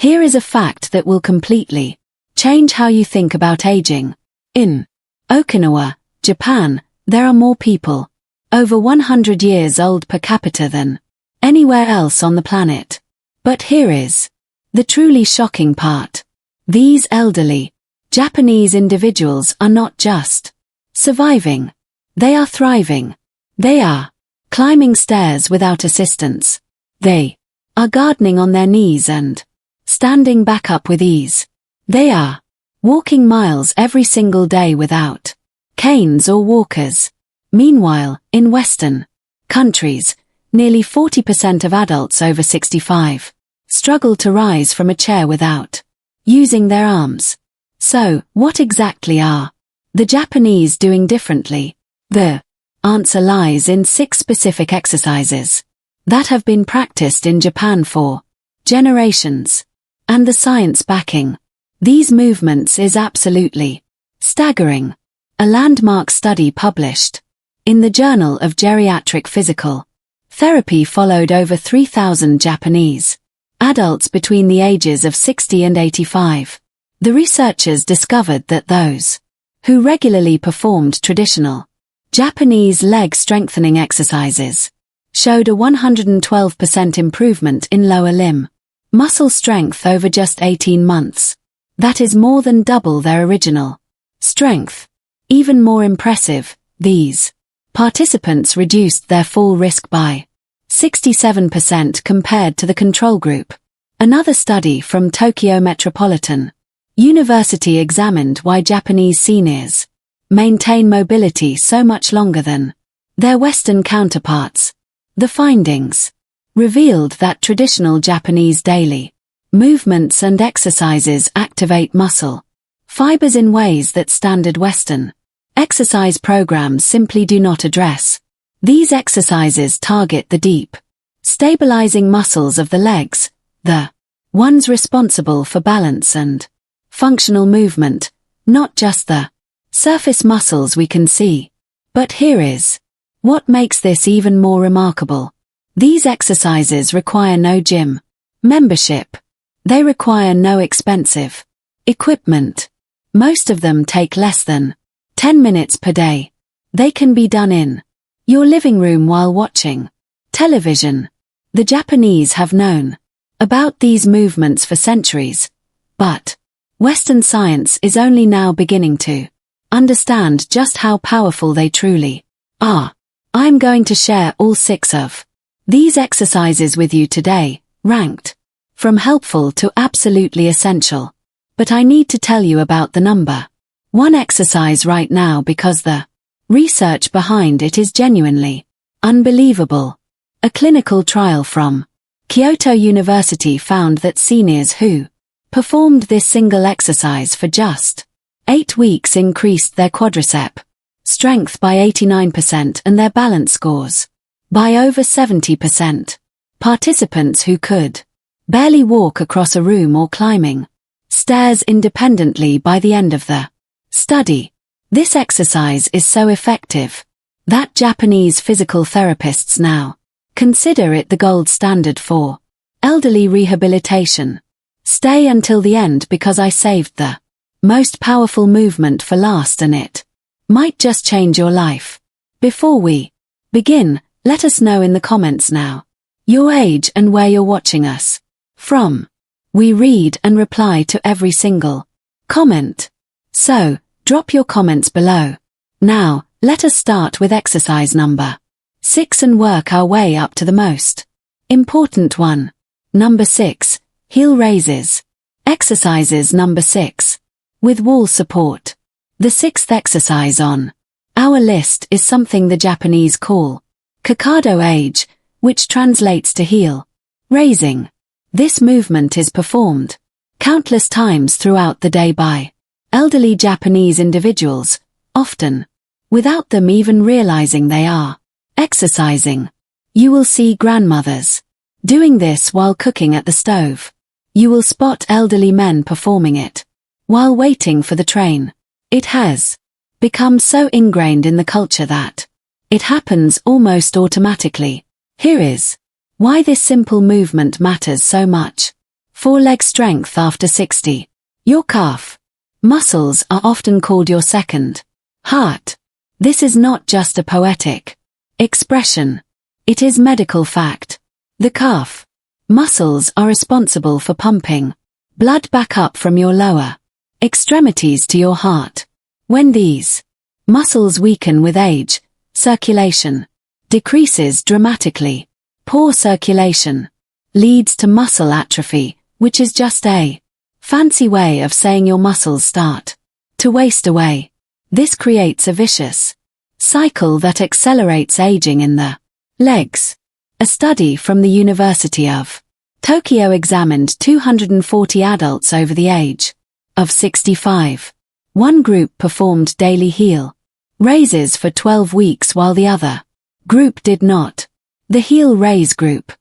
Here is a fact that will completely change how you think about aging. In Okinawa, Japan, there are more people over 100 years old per capita than anywhere else on the planet. But here is the truly shocking part. These elderly Japanese individuals are not just surviving, they are thriving. They are climbing stairs without assistance. They are gardening on their knees and standing back up with ease. They are walking miles every single day without canes or walkers. Meanwhile, in Western countries, nearly 40% of adults over 65 struggle to rise from a chair without using their arms. So, what exactly are the Japanese doing differently? The answer lies in 6 specific exercises that have been practiced in Japan for generations. And the science backing these movements is absolutely staggering. A landmark study published in the Journal of Geriatric Physical Therapy followed over 3,000 Japanese adults between the ages of 60 and 85. The researchers discovered that those who regularly performed traditional Japanese leg strengthening exercises showed a 112% improvement in lower limb muscle strength over just 18 months. That is more than double their original strength. Even more impressive, these participants reduced their fall risk by 67% compared to the control group. Another study from Tokyo Metropolitan University examined why Japanese seniors maintain mobility so much longer than their Western counterparts. The findings revealed that traditional Japanese daily movements and exercises activate muscle fibers in ways that standard Western exercise programs simply do not address. These exercises target the deep, stabilizing muscles of the legs, the ones responsible for balance and functional movement, not just the surface muscles we can see. But here is what makes this even more remarkable. These exercises require no gym membership. They require no expensive equipment. Most of them take less than 10 minutes per day. They can be done in your living room while watching television. The Japanese have known about these movements for centuries, but Western science is only now beginning to understand just how powerful they truly are. I'm going to share all 6 of these exercises with you today, ranked from helpful to absolutely essential. But I need to tell you about the number 1 exercise right now because the research behind it is genuinely unbelievable. A clinical trial from Kyoto University found that seniors who performed this single exercise for just 8 weeks increased their quadricep strength by 89% and their balance scores by over 70%. Participants who could barely walk across a room or climbing stairs independently by the end of the study. This exercise is so effective that Japanese physical therapists now consider it the gold standard for elderly rehabilitation. Stay until the end because I saved the most powerful movement for last and it might just change your life. Before we begin, let us know in the comments now your age and where you're watching us from. We read and reply to every single comment. So, drop your comments below. Now, let us start with exercise number 6 and work our way up to the most important one. Number 6, heel raises. Exercises number 6. With wall support. The 6th exercise on our list is something the Japanese call Kakado age, which translates to heel raising. This movement is performed countless times throughout the day by elderly Japanese individuals, often without them even realizing they are exercising. You will see grandmothers doing this while cooking at the stove. You will spot elderly men performing it while waiting for the train. It has become so ingrained in the culture that it happens almost automatically. Here is why this simple movement matters so much. For leg strength after 60. Your calf muscles are often called your second heart. This is not just a poetic expression. It is medical fact. The calf muscles are responsible for pumping blood back up from your lower extremities to your heart. When these muscles weaken with age, circulation decreases dramatically. Poor circulation leads to muscle atrophy, which is just a fancy way of saying your muscles start to waste away. This creates a vicious cycle that accelerates aging in the legs. A study from the University of Tokyo examined 240 adults over the age of 65. One group performed daily heel raises for 12 weeks while the other group did not. The heel raise group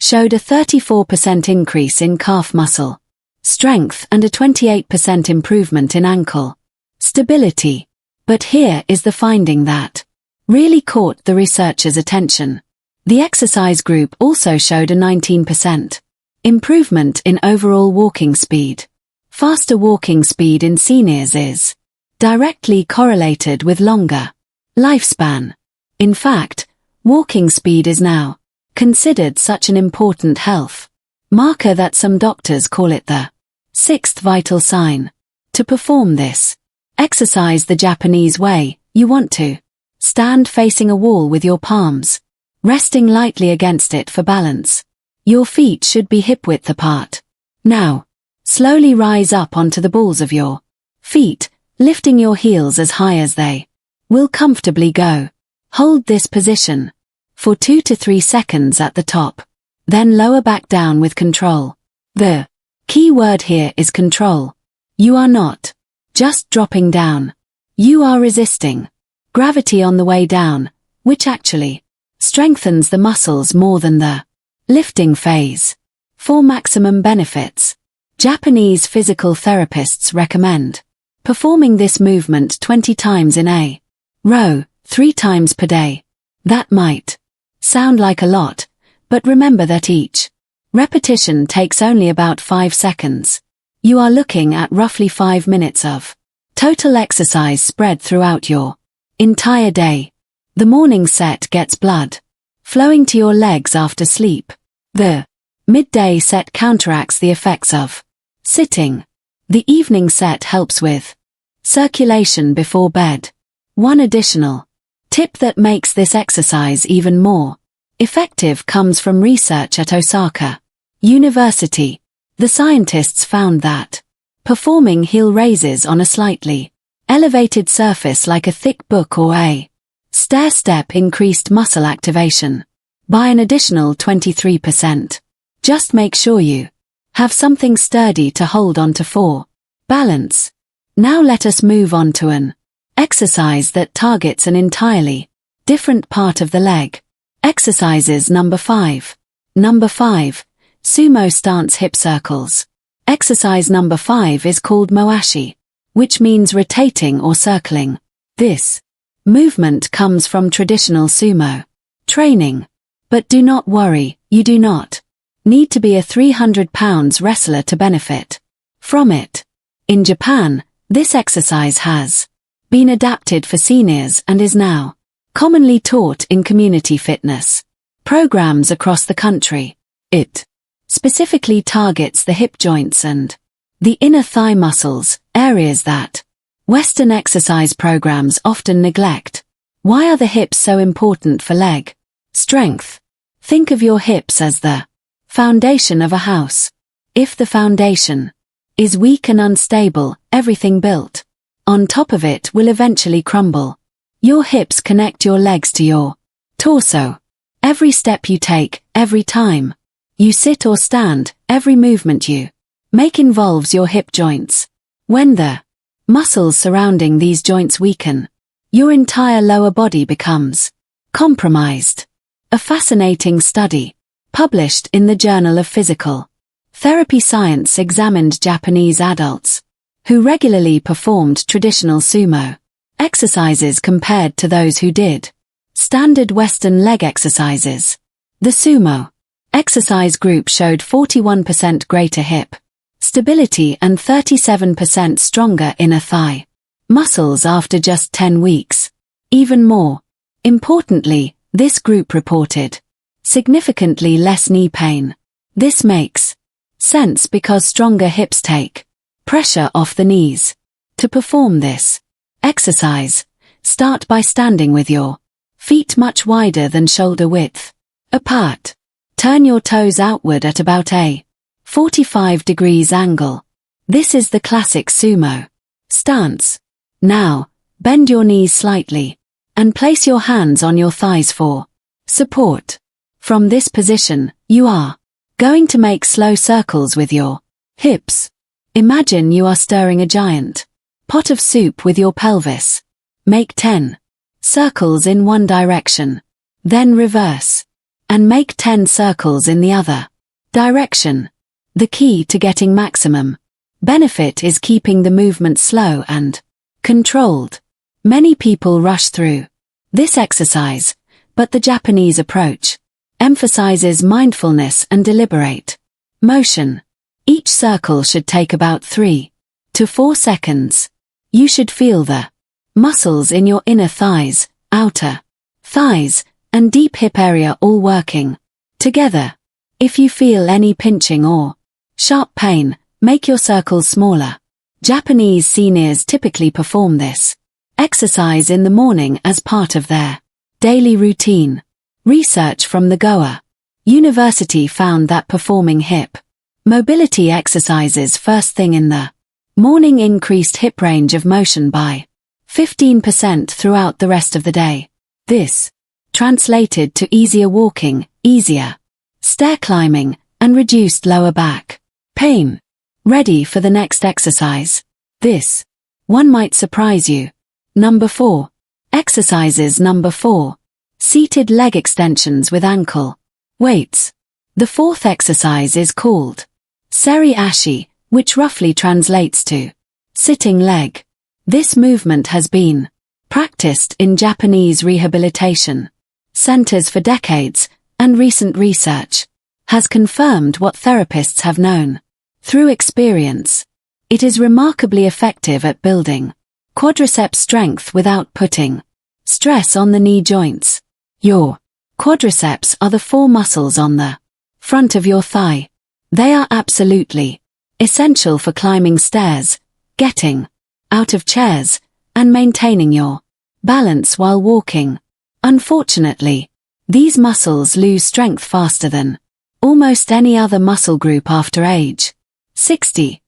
showed a 34% increase in calf muscle strength and a 28% improvement in ankle stability. But here is the finding that really caught the researchers' attention. The exercise group also showed a 19% improvement in overall walking speed. Faster walking speed in seniors is directly correlated with longer lifespan. In fact, walking speed is now considered such an important health marker that some doctors call it the sixth vital sign. To perform this exercise the Japanese way, you want to stand facing a wall with your palms resting lightly against it for balance. Your feet should be hip-width apart. Now, slowly rise up onto the balls of your feet, lifting your heels as high as they will comfortably go. Hold this position for 2 to 3 seconds at the top. Then lower back down with control. The key word here is control. You are not just dropping down. You are resisting gravity on the way down, which actually strengthens the muscles more than the lifting phase. For maximum benefits, Japanese physical therapists recommend performing this movement 20 times in a row, 3 times per day. That might sound like a lot, but remember that each repetition takes only about 5 seconds. You are looking at roughly 5 minutes of total exercise spread throughout your entire day. The morning set gets blood flowing to your legs after sleep. The midday set counteracts the effects of sitting. The evening set helps with circulation before bed. One additional tip that makes this exercise even more effective comes from research at Osaka University. The scientists found that performing heel raises on a slightly elevated surface like a thick book or a stair step increased muscle activation by an additional 23%. Just make sure you have something sturdy to hold onto for balance. Now let us move on to an exercise that targets an entirely different part of the leg. Exercises number 5. Number 5. Sumo stance hip circles. Exercise number 5 is called moashi, which means rotating or circling. This movement comes from traditional sumo training. But do not worry, you do not need to be a 300 pounds wrestler to benefit from it. In Japan, this exercise has been adapted for seniors and is now commonly taught in community fitness programs across the country. It specifically targets the hip joints and the inner thigh muscles, areas that Western exercise programs often neglect. Why are the hips so important for leg strength? Think of your hips as the foundation of a house. If the foundation is weak and unstable, everything built on top of it will eventually crumble. Your hips connect your legs to your torso. Every step you take, every time you sit or stand, every movement you make involves your hip joints. When the muscles surrounding these joints weaken, your entire lower body becomes compromised. A fascinating study, published in the Journal of Physical Therapy Science, examined Japanese adults who regularly performed traditional sumo exercises compared to those who did standard Western leg exercises. The sumo exercise group showed 41% greater hip stability and 37% stronger inner thigh muscles after just 10 weeks. Even more importantly, this group reported significantly less knee pain. This makes sense because stronger hips take pressure off the knees. To perform this exercise, start by standing with your feet much wider than shoulder width apart. Turn your toes outward at about a 45 degrees angle. This is the classic sumo stance. Now, bend your knees slightly and place your hands on your thighs for support. From this position, you are going to make slow circles with your hips. Imagine you are stirring a giant pot of soup with your pelvis. Make 10 circles in one direction, then reverse, and make 10 circles in the other direction. The key to getting maximum benefit is keeping the movement slow and controlled. Many people rush through this exercise, but the Japanese approach emphasizes mindfulness and deliberate motion. Each circle should take about 3 to 4 seconds. You should feel the muscles in your inner thighs, outer thighs, and deep hip area all working together. If you feel any pinching or sharp pain, make your circles smaller. Japanese seniors typically perform this exercise in the morning as part of their daily routine. Research from the Goa University found that performing hip mobility exercises first thing in the morning increased hip range of motion by 15% throughout the rest of the day. This translated to easier walking, easier stair climbing, and reduced lower back pain. Ready for the next exercise? This one might surprise you. Number 4. Exercises number 4. Seated leg extensions with ankle weights. The fourth exercise is called Seri Ashi, which roughly translates to sitting leg. This movement has been practiced in Japanese rehabilitation centers for decades, and recent research has confirmed what therapists have known. Through experience, it is remarkably effective at building quadriceps strength without putting stress on the knee joints. Your quadriceps are the 4 muscles on the front of your thigh. They are absolutely essential for climbing stairs, getting out of chairs, and maintaining your balance while walking. Unfortunately, these muscles lose strength faster than almost any other muscle group after age 60.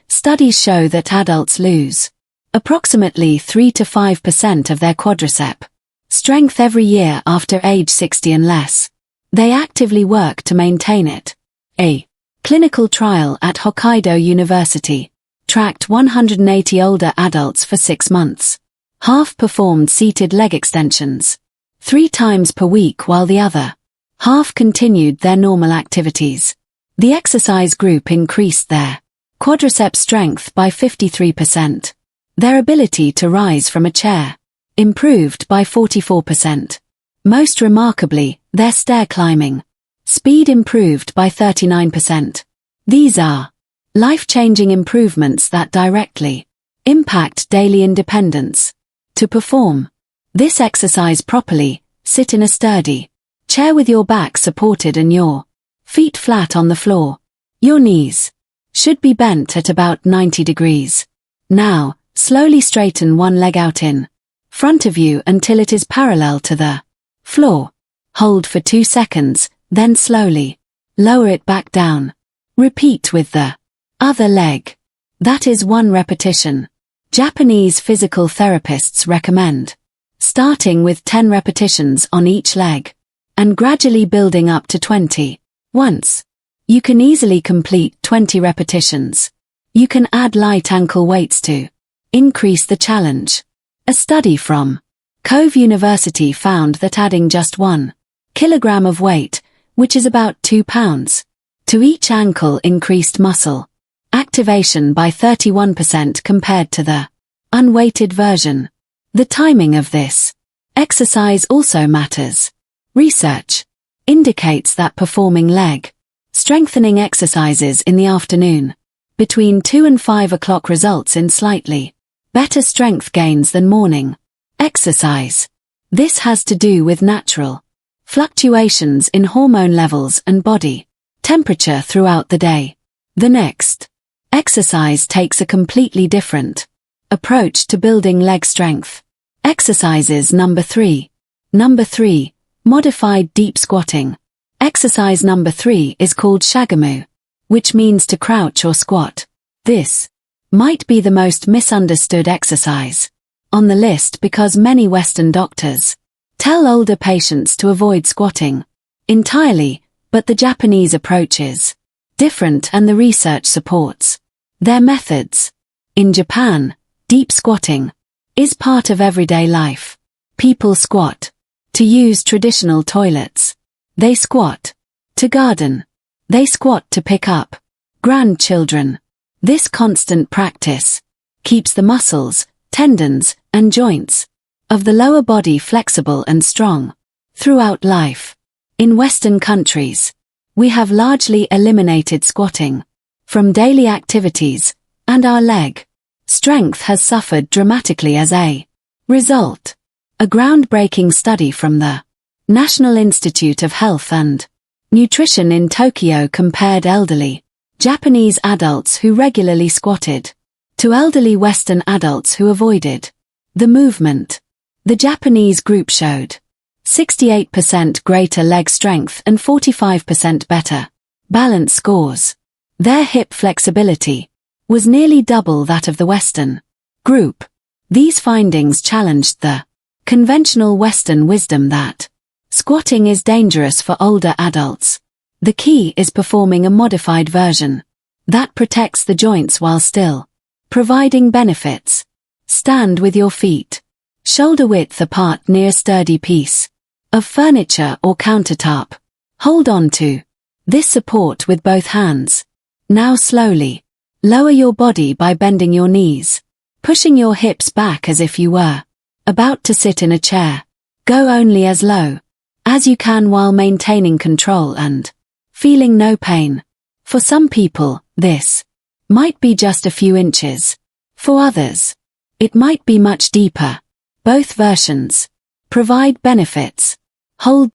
Studies show that adults lose approximately 3 to 5% of their quadricep strength every year after age 60 unless they actively work to maintain it. A clinical trial at Hokkaido University tracked 180 older adults for 6 months. Half performed seated leg extensions 3 times per week while the other half continued their normal activities. The exercise group increased their quadricep strength by 53%. Their ability to rise from a chair improved by 44%. Most remarkably, their stair climbing speed improved by 39%. These are life-changing improvements that directly impact daily independence. To perform this exercise properly, sit in a sturdy chair with your back supported and your feet flat on the floor. Your knees should be bent at about 90 degrees. Now, slowly straighten one leg out in front of you until it is parallel to the floor. Hold for 2 seconds, then slowly lower it back down. Repeat with the other leg. That is 1 repetition. Japanese physical therapists recommend starting with 10 repetitions on each leg and gradually building up to 20. Once you can easily complete 20 repetitions, you can add light ankle weights to increase the challenge. A study from Cove University found that adding just 1 kilogram of weight, which is about 2 pounds, to each ankle increased muscle activation by 31% compared to the unweighted version. The timing of this exercise also matters. Research indicates that performing leg strengthening exercises in the afternoon, between 2 and 5 o'clock, results in slightly better strength gains than morning exercise. This has to do with natural fluctuations in hormone levels and body temperature throughout the day. The next exercise takes a completely different approach to building leg strength. Exercises number 3. Number 3, modified deep squatting. Exercise number 3 is called shagamu, which means to crouch or squat. This might be the most misunderstood exercise on the list because many Western doctors tell older patients to avoid squatting entirely, but the Japanese approach is different and the research supports their methods. In Japan, deep squatting is part of everyday life. People squat to use traditional toilets. They squat to garden. They squat to pick up grandchildren. This constant practice keeps the muscles, tendons, and joints of the lower body flexible and strong throughout life. In Western countries, we have largely eliminated squatting from daily activities, and our leg strength has suffered dramatically as a result. A groundbreaking study from the National Institute of Health and Nutrition in Tokyo compared elderly Japanese adults who regularly squatted to elderly Western adults who avoided the movement. The Japanese group showed 68% greater leg strength and 45% better balance scores. Their hip flexibility was nearly double that of the Western group. These findings challenged the conventional Western wisdom that squatting is dangerous for older adults. The key is performing a modified version that protects the joints while still providing benefits. Stand with your feet shoulder width apart near a sturdy piece of furniture or countertop. Hold on to this support with both hands. Now slowly lower your body by bending your knees, pushing your hips back as if you were about to sit in a chair. Go only as low as you can while maintaining control and feeling no pain. For some people, this might be just a few inches. For others, it might be much deeper. Both versions provide benefits. Hold